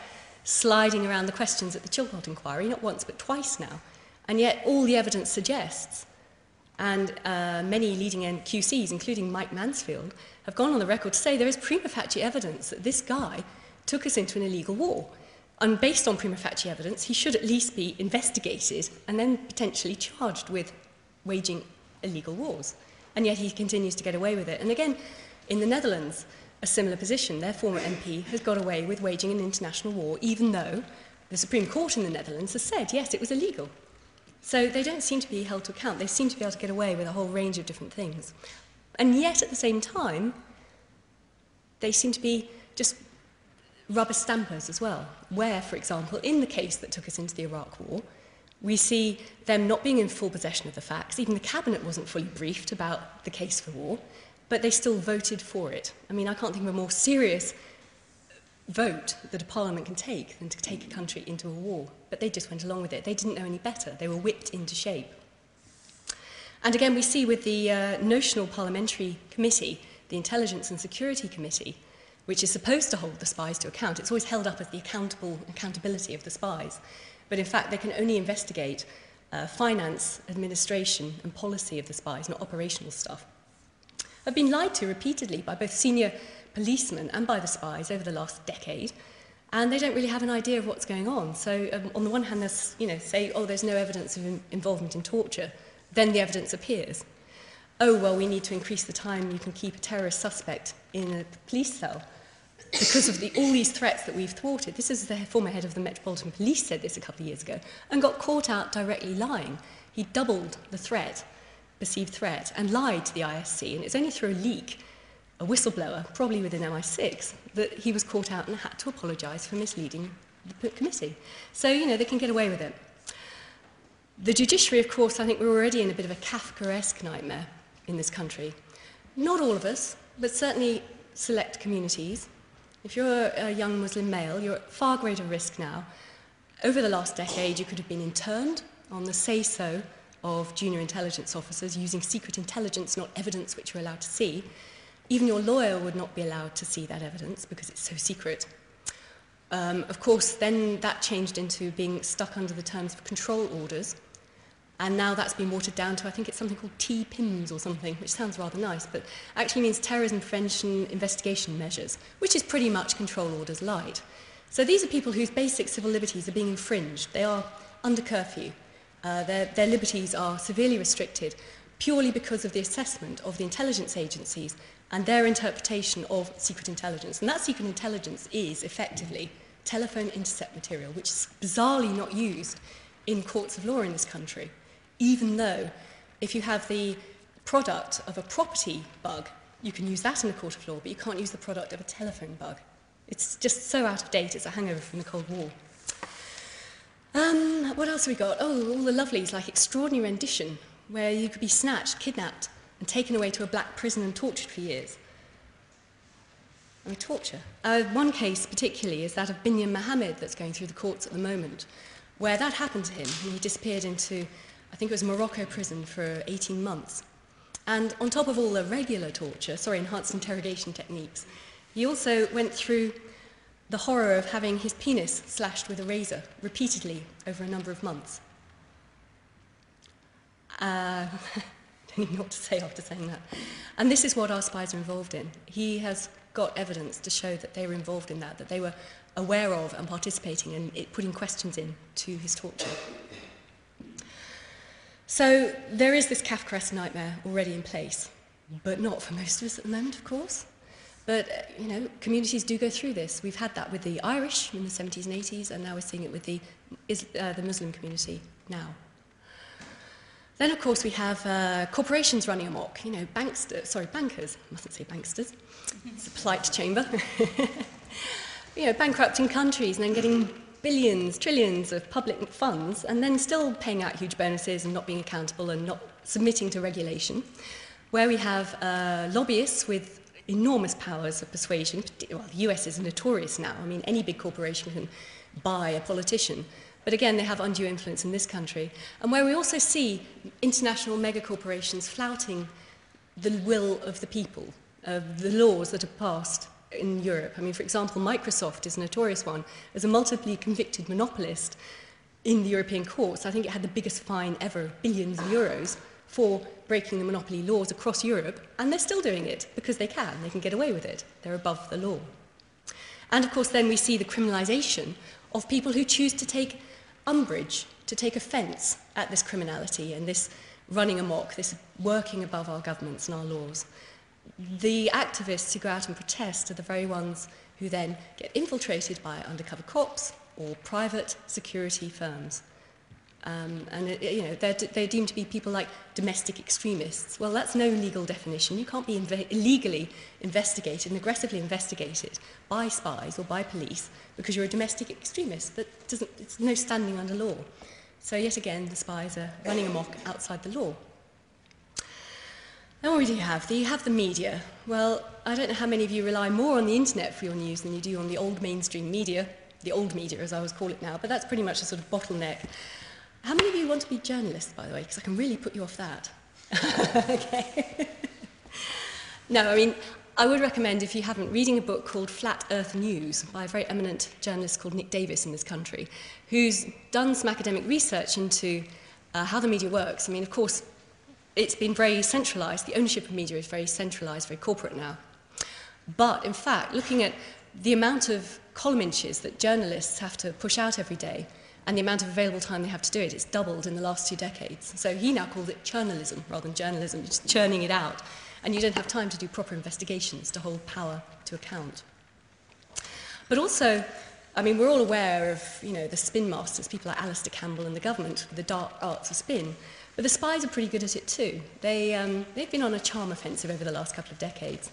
sliding around the questions at the Chilcot inquiry, not once but twice now. And yet all the evidence suggests, and many leading QCs, including Mike Mansfield, have gone on the record to say there is prima facie evidence that this guy took us into an illegal war. And based on prima facie evidence, he should at least be investigated and then potentially charged with waging illegal wars. And yet he continues to get away with it. And again, in the Netherlands, a similar position. Their former MP has got away with waging an international war, even though the Supreme Court in the Netherlands has said, yes, it was illegal. So they don't seem to be held to account. They seem to be able to get away with a whole range of different things. And yet, at the same time, they seem to be just rubber stampers as well, where, for example, in the case that took us into the Iraq War, we see them not being in full possession of the facts. Even the cabinet wasn't fully briefed about the case for war, but they still voted for it. I mean, I can't think of a more serious vote that a parliament can take than to take a country into a war. But they just went along with it. They didn't know any better. They were whipped into shape. And again, we see with the notional parliamentary committee, the Intelligence and Security Committee, which is supposed to hold the spies to account. It's always held up as the accountability of the spies. But in fact, they can only investigate finance, administration, and policy of the spies, not operational stuff. I've been lied to repeatedly by both senior policemen and by the spies over the last decade, and they don't really have an idea of what's going on. So on the one hand, there's, say, there's no evidence of involvement in torture. Then the evidence appears. Oh, well, we need to increase the time you can keep a terrorist suspect in a police cell because of all these threats that we've thwarted. This is the former head of the Metropolitan Police said this a couple of years ago and got caught out directly lying. He doubled the threat, perceived threat, and lied to the ISC. And it's only through a leak, a whistleblower, probably within MI6, that he was caught out and had to apologise for misleading the committee. So, they can get away with it. The judiciary, of course, I think we're already in a bit of a Kafkaesque nightmare in this country. Not all of us, but certainly select communities. If you're a young Muslim male, you're at far greater risk now. Over the last decade, you could have been interned on the say-so of junior intelligence officers using secret intelligence, not evidence which you're allowed to see. Even your lawyer would not be allowed to see that evidence because it's so secret. Of course, then that changed into being stuck under the terms of control orders. And now that's been watered down to, I think it's something called TPIMS or something, which sounds rather nice, but actually means Terrorism Prevention Investigation Measures, which is pretty much control orders light. So these are people whose basic civil liberties are being infringed. They are under curfew. Their liberties are severely restricted purely because of the assessment of the intelligence agencies and their interpretation of secret intelligence. And that secret intelligence is effectively telephone intercept material, which is bizarrely not used in courts of law in this country, even though if you have the product of a property bug, you can use that in a court of law, but you can't use the product of a telephone bug. It's just so out of date, it's a hangover from the Cold War. What else have we got? Oh, all the lovelies, like extraordinary rendition, where you could be snatched, kidnapped, and taken away to a black prison and tortured for years. I mean, torture. One case particularly is that of Binyam Mohammed that's going through the courts at the moment, where that happened to him, and he disappeared into, I think it was Morocco prison for 18 months. And on top of all the regular torture, enhanced interrogation techniques, he also went through the horror of having his penis slashed with a razor repeatedly over a number of months. I don't even know what to say after saying that. And this is what our spies are involved in. He has got evidence to show that they were involved in that they were aware of and participating in it, putting questions in to his torture. So there is this Kafkaesque nightmare already in place, but not for most of us at the moment, of course. But, you know, communities do go through this. We've had that with the Irish in the 70s and 80s, and now we're seeing it with the Muslim community now. Then, of course, we have corporations running amok. You know, bankers, I mustn't say banksters. It's a polite chamber. You know, bankrupting countries and then getting billions, trillions of public funds and then still paying out huge bonuses and not being accountable and not submitting to regulation. Where we have lobbyists with enormous powers of persuasion. Well, the US is notorious now. I mean, any big corporation can buy a politician. But again, they have undue influence in this country. And where we also see international megacorporations flouting the will of the people, the laws that are passed in Europe. I mean, for example, Microsoft is a notorious one. As a multiply convicted monopolist in the European courts, I think it had the biggest fine ever, billions of euros, for breaking the monopoly laws across Europe, and they're still doing it because they can get away with it. They're above the law. And of course, then we see the criminalisation of people who choose to take umbrage, to take offence at this criminality and this running amok, this working above our governments and our laws. The activists who go out and protest are the very ones who then get infiltrated by undercover cops or private security firms. You know, they're deemed to be people like domestic extremists. Well, that's no legal definition. You can't be illegally investigated and aggressively investigated by spies or by police because you're a domestic extremist. It's no standing under law. So yet again, the spies are running amok outside the law. Then what do you have? You have the media. Well, I don't know how many of you rely more on the internet for your news than you do on the old mainstream media, the old media as I always call it now, but that's pretty much a sort of bottleneck. How many of you want to be journalists, by the way? Because I can really put you off that. Okay. No, I mean, I would recommend, if you haven't, reading a book called Flat Earth News by a very eminent journalist called Nick Davis in this country, who's done some academic research into how the media works. I mean, of course, it's been very centralised. The ownership of media is very centralised, very corporate now. But, in fact, looking at the amount of column inches that journalists have to push out every day, and the amount of available time they have to do it, it's doubled in the last 2 decades. So he now calls it churnalism rather than journalism, just churning it out. And you don't have time to do proper investigations to hold power to account. But also, I mean, we're all aware of, you know, the spin masters, people like Alistair Campbell and the government, the dark arts of spin. But the spies are pretty good at it too. They've been on a charm offensive over the last couple of decades.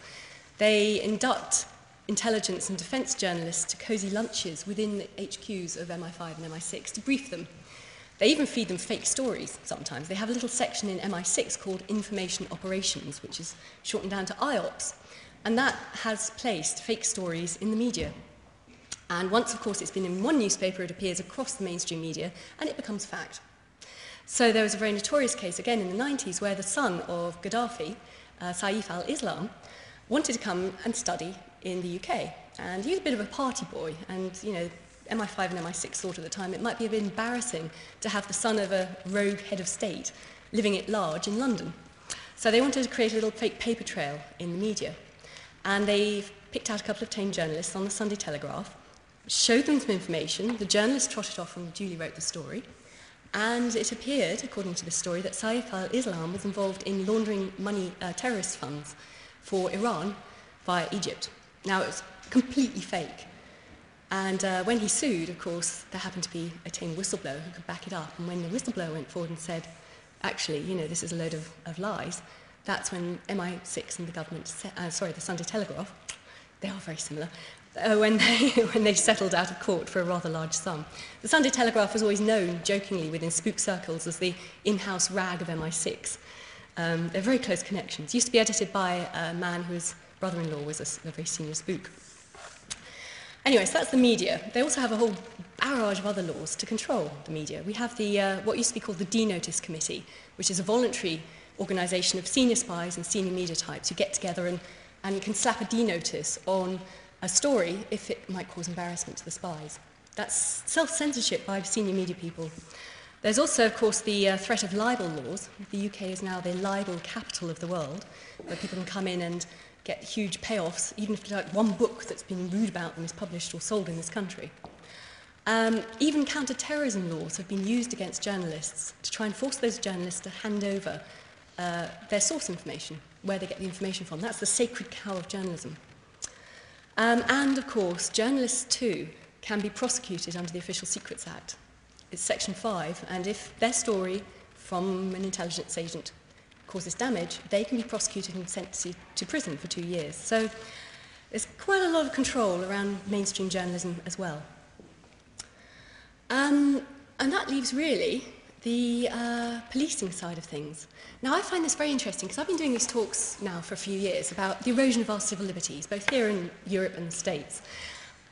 They induct intelligence and defence journalists to cosy lunches within the HQs of MI5 and MI6 to brief them. They even feed them fake stories sometimes. They have a little section in MI6 called Information Operations, which is shortened down to IOPS, and that has placed fake stories in the media. And once, of course, it's been in one newspaper, it appears across the mainstream media, and it becomes fact. So there was a very notorious case, again in the 90s, where the son of Gaddafi, Saif al-Islam, wanted to come and study in the UK. And he was a bit of a party boy, and, you know, MI5 and MI6 thought at the time it might be a bit embarrassing to have the son of a rogue head of state living at large in London. So they wanted to create a little fake paper trail in the media. And they picked out a couple of tame journalists on the Sunday Telegraph, showed them some information, the journalists trotted off and duly wrote the story, and it appeared, according to this story, that Saif al-Islam was involved in laundering money, terrorist funds for Iran via Egypt. Now, it was completely fake. And when he sued, of course, there happened to be a tame whistleblower who could back it up. And when the whistleblower went forward and said, actually, you know, this is a load of lies, that's when MI6 and the government, the Sunday Telegraph, they are very similar, when they settled out of court for a rather large sum. The Sunday Telegraph was always known, jokingly, within spook circles as the in-house rag of MI6. They're very close connections. Used to be edited by a man whose brother-in-law was a very senior spook. Anyway, so that's the media. They also have a whole barrage of other laws to control the media. We have the what used to be called the D-Notice Committee, which is a voluntary organisation of senior spies and senior media types who get together and can slap a D-Notice on a story if it might cause embarrassment to the spies. That's self-censorship by senior media people. There's also, of course, the threat of libel laws. The UK is now the libel capital of the world, where people can come in and get huge payoffs, even if like one book that's been rude about them is published or sold in this country. Even counter-terrorism laws have been used against journalists to try and force those journalists to hand over their source information, where they get the information from. That's the sacred cow of journalism. And, of course, journalists, too, can be prosecuted under the Official Secrets Act. It's Section 5, and if their story from an intelligence agent causes damage, they can be prosecuted and sent to prison for 2 years. So there's quite a lot of control around mainstream journalism as well. And that leaves, really, the policing side of things. Now, I find this very interesting because I've been doing these talks now for a few years about the erosion of our civil liberties, both here in Europe and the States.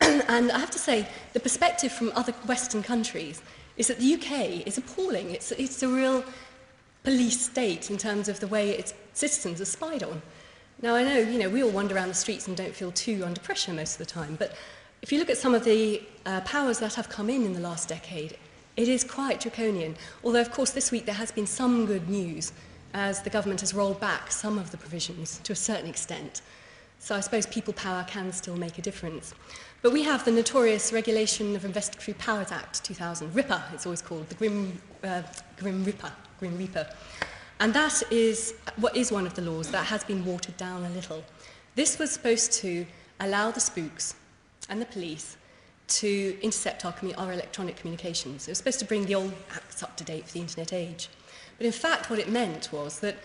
And I have to say, the perspective from other Western countries is that the UK is appalling. It's a real police state in terms of the way its citizens are spied on. Now, I know, you know, we all wander around the streets and don't feel too under pressure most of the time, but if you look at some of the powers that have come in the last decade, it is quite draconian. Although, of course, this week there has been some good news as the government has rolled back some of the provisions to a certain extent. So I suppose people power can still make a difference. But we have the notorious Regulation of Investigatory Powers Act 2000, RIPA, it's always called, the Grim Reaper. And that is one of the laws that has been watered down a little. This was supposed to allow the spooks and the police to intercept our electronic communications. It was supposed to bring the old acts up to date for the internet age. But in fact, what it meant was that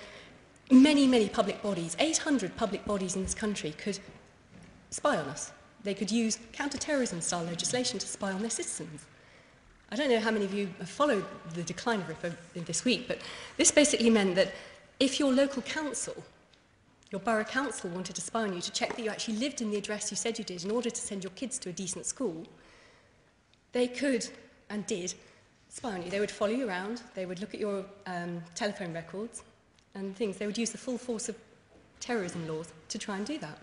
many, many public bodies, 800 public bodies in this country, could spy on us. They could use counter-terrorism style legislation to spy on their citizens. I don't know how many of you have followed the decline of RIPA this week, but this basically meant that if your local council, your borough council, wanted to spy on you to check that you actually lived in the address you said you did in order to send your kids to a decent school, they could and did spy on you. They would follow you around, they would look at your telephone records and things. They would use the full force of terrorism laws to try and do that.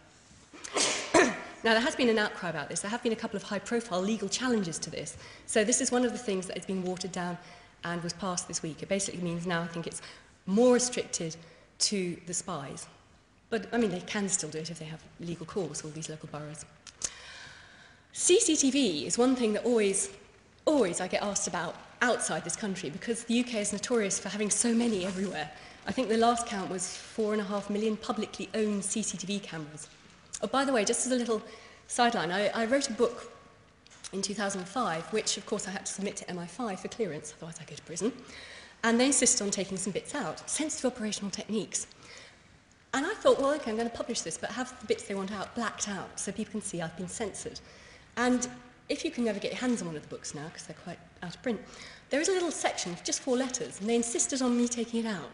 Now, there has been an outcry about this. There have been a couple of high-profile legal challenges to this. So this is one of the things that has been watered down and was passed this week. It basically means now I think it's more restricted to the spies. But, I mean, they can still do it if they have legal cause, all these local boroughs. CCTV is one thing that always I get asked about outside this country because the UK is notorious for having so many everywhere. I think the last count was 4.5 million publicly owned CCTV cameras. Oh, by the way, just as a little sideline, I wrote a book in 2005, which, of course, I had to submit to MI5 for clearance, otherwise I go to prison. And they insisted on taking some bits out, sensitive operational techniques. And I thought, well, OK, I'm going to publish this, but have the bits they want out blacked out so people can see I've been censored. And if you can never get your hands on one of the books now, because they're quite out of print. There is a little section of just 4 letters, and they insisted on me taking it out.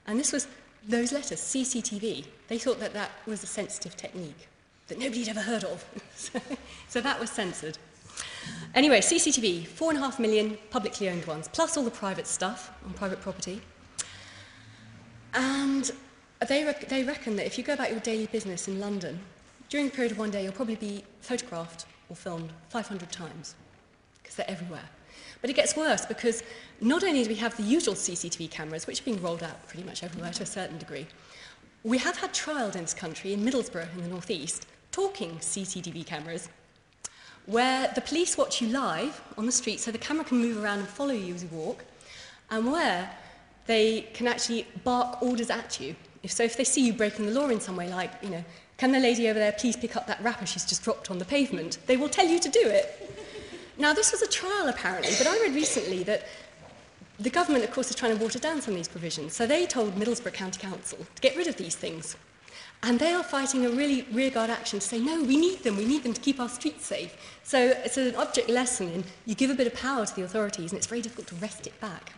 And this was those letters, CCTV. They thought that that was a sensitive technique that nobody had ever heard of. So that was censored. Anyway, CCTV, 4.5 million publicly owned ones, plus all the private stuff on private property. And they reckon that if you go about your daily business in London, during the period of one day, you'll probably be photographed or filmed 500 times, because they're everywhere. But it gets worse, because not only do we have the usual CCTV cameras, which are being rolled out pretty much everywhere to a certain degree, we have had trialled in this country, in Middlesbrough in the northeast, talking CCTV cameras, where the police watch you live on the street, so the camera can move around and follow you as you walk, and where they can actually bark orders at you. If they see you breaking the law in some way, like, you know, can the lady over there please pick up that wrapper she's just dropped on the pavement, they will tell you to do it. Now, this was a trial, apparently, but I read recently that the government, of course, is trying to water down some of these provisions. So they told Middlesbrough County Council to get rid of these things. And they are fighting a really rearguard action to say, no, we need them to keep our streets safe. So it's an object lesson in you give a bit of power to the authorities, and it's very difficult to wrest it back.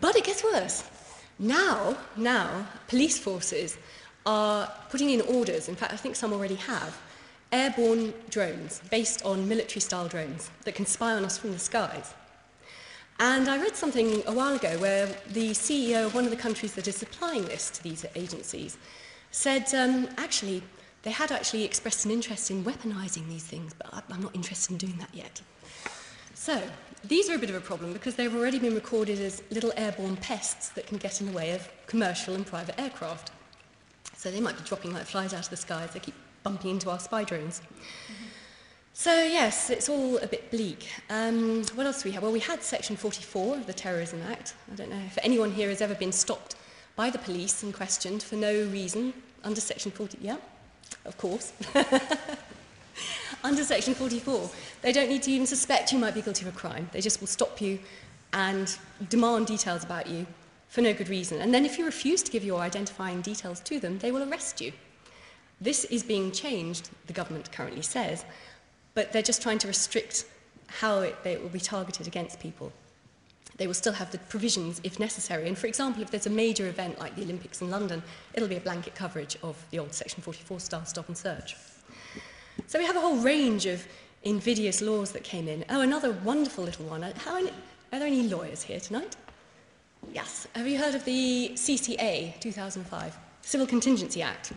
But it gets worse. Now, police forces are putting in orders, in fact, I think some already have, airborne drones based on military-style drones that can spy on us from the skies. And I read something a while ago where the CEO of one of the countries that is supplying this to these agencies said, actually, they had actually expressed an interest in weaponizing these things, but I'm not interested in doing that yet. So, these are a bit of a problem because they've already been recorded as little airborne pests that can get in the way of commercial and private aircraft. So they might be dropping like flies out of the sky as they keep bumping into our spy drones. So yes, it's all a bit bleak. What else do we have? Well, we had Section 44 of the Terrorism Act. I don't know if anyone here has ever been stopped by the police and questioned for no reason under Section 40. Yeah, of course. Under Section 44, they don't need to even suspect you might be guilty of a crime. They just will stop you and demand details about you for no good reason. And then if you refuse to give your identifying details to them, they will arrest you. This is being changed, the government currently says, but they're just trying to restrict how it will be targeted against people. They will still have the provisions if necessary. And for example, if there's a major event like the Olympics in London, it'll be a blanket coverage of the old Section 44 style stop and search. So we have a whole range of invidious laws that came in. Oh, another wonderful little one. Are there any lawyers here tonight? Yes. Have you heard of the CCA 2005, Civil Contingency Act?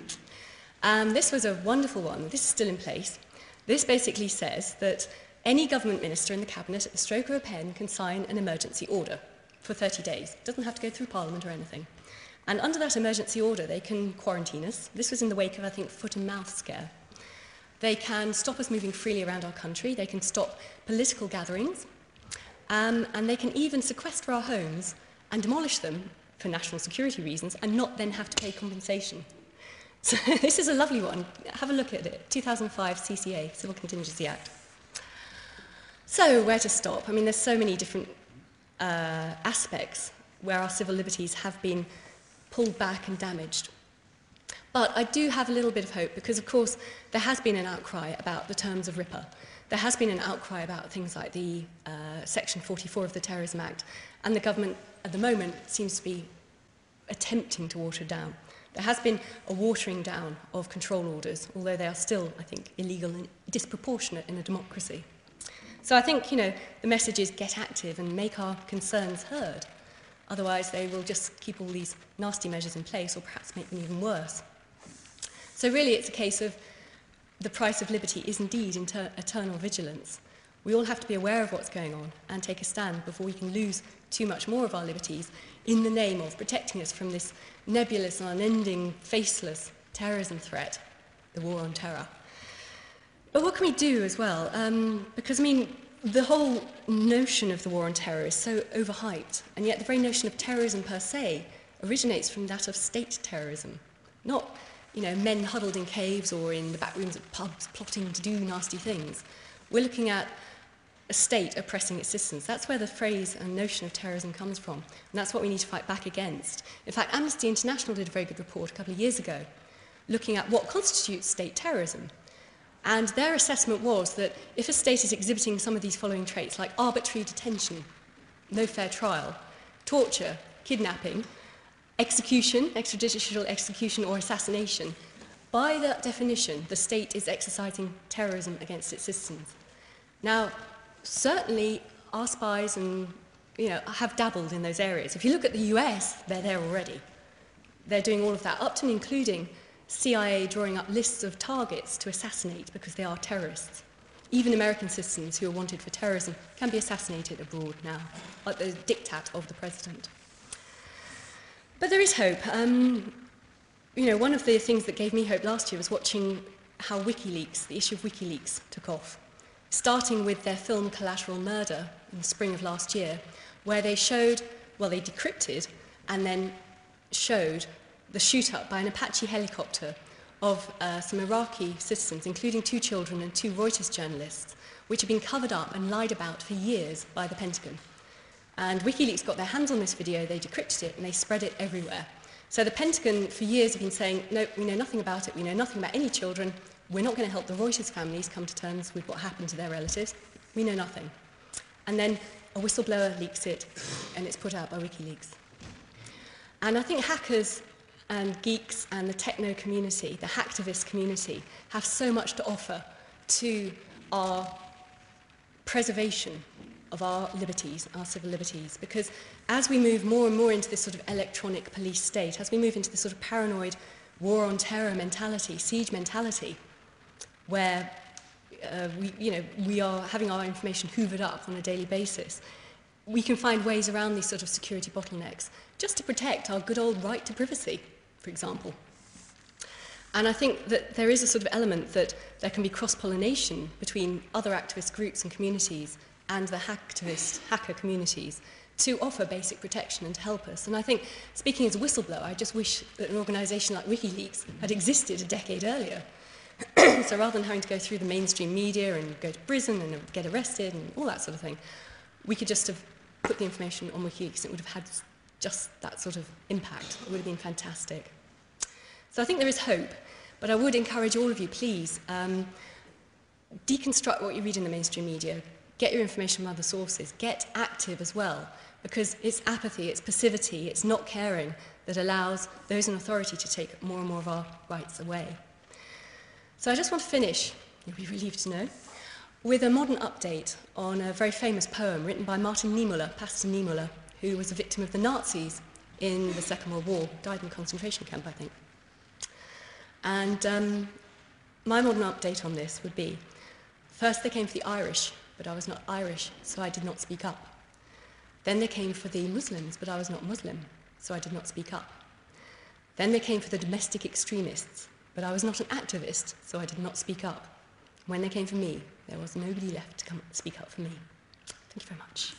This was a wonderful one. This is still in place. This basically says that any government minister in the cabinet at the stroke of a pen can sign an emergency order for 30 days. It doesn't have to go through Parliament or anything. And under that emergency order, they can quarantine us. This was in the wake of, I think, foot and mouth scare. They can stop us moving freely around our country. They can stop political gatherings. And they can even sequester our homes and demolish them for national security reasons and not then have to pay compensation. So this is a lovely one. Have a look at it. 2005 CCA, Civil Contingency Act. So where to stop? I mean, there's so many different aspects where our civil liberties have been pulled back and damaged. But I do have a little bit of hope because, of course, there has been an outcry about the terms of RIPA. There has been an outcry about things like the Section 44 of the Terrorism Act, and the government at the moment seems to be attempting to water it down. There has been a watering down of control orders, although they are still, I think, illegal and disproportionate in a democracy. So I think, the message is get active and make our concerns heard. Otherwise, they will just keep all these nasty measures in place or perhaps make them even worse. So really, it's a case of the price of liberty is indeed eternal vigilance. We all have to be aware of what's going on and take a stand before we can lose too much more of our liberties in the name of protecting us from this nebulous and unending, faceless terrorism threat, the war on terror. But what can we do as well? Because, the whole notion of the war on terror is so overhyped, and yet the very notion of terrorism per se originates from that of state terrorism, not men huddled in caves or in the back rooms of pubs plotting to do nasty things. We're looking at a state oppressing its citizens. That's where the phrase and notion of terrorism comes from, and that's what we need to fight back against. In fact, Amnesty International did a very good report a couple of years ago looking at what constitutes state terrorism. And their assessment was that if a state is exhibiting some of these following traits, like arbitrary detention, no fair trial, torture, kidnapping, execution, extrajudicial execution or assassination, by that definition, the state is exercising terrorism against its citizens. Now, certainly our spies have dabbled in those areas. If you look at the US, they're there already. They're doing all of that, up to and including CIA drawing up lists of targets to assassinate because they are terrorists. Even American citizens who are wanted for terrorism can be assassinated abroad now, at the diktat of the president. But there is hope. One of the things that gave me hope last year was watching how WikiLeaks, the issue of WikiLeaks, took off, starting with their film Collateral Murder in the spring of last year, where they showed, well, they decrypted and then showed the shoot-up by an Apache helicopter of some Iraqi citizens, including 2 children and 2 Reuters journalists, which had been covered up and lied about for years by the Pentagon. And WikiLeaks got their hands on this video, they decrypted it, and they spread it everywhere. So the Pentagon, for years, have been saying, no, we know nothing about it, we know nothing about any children, we're not going to help the Reuters families come to terms with what happened to their relatives, we know nothing. And then a whistleblower leaks it, and it's put out by WikiLeaks. And I think hackers and geeks and the techno community, the hacktivist community, have so much to offer to our preservation of our liberties, our civil liberties, because as we move more and more into this sort of electronic police state, as we move into this sort of paranoid war on terror mentality, siege mentality, where we are having our information hoovered up on a daily basis, we can find ways around these sort of security bottlenecks just to protect our good old right to privacy, for example. And I think that there is a sort of element that there can be cross-pollination between other activist groups and communities and the hacker communities to offer basic protection and to help us. And I think, speaking as a whistleblower, I just wish that an organisation like WikiLeaks had existed a decade earlier. So rather than having to go through the mainstream media and go to prison and get arrested and all that sort of thing, we could just have put the information on WikiLeaks and it would have had just that sort of impact. It would have been fantastic. So I think there is hope, but I would encourage all of you, please, deconstruct what you read in the mainstream media, get your information from other sources, get active as well, because it's apathy, it's passivity, it's not caring that allows those in authority to take more and more of our rights away. So I just want to finish, you'll be relieved to know, with a modern update on a very famous poem written by Martin Niemöller, Pastor Niemöller, who was a victim of the Nazis in the Second World War, died in a concentration camp, I think. And my modern update on this would be, first they came for the Irish, but I was not Irish, so I did not speak up. Then they came for the Muslims, but I was not Muslim, so I did not speak up. Then they came for the domestic extremists, but I was not an activist, so I did not speak up. When they came for me, there was nobody left to come speak up for me. Thank you very much.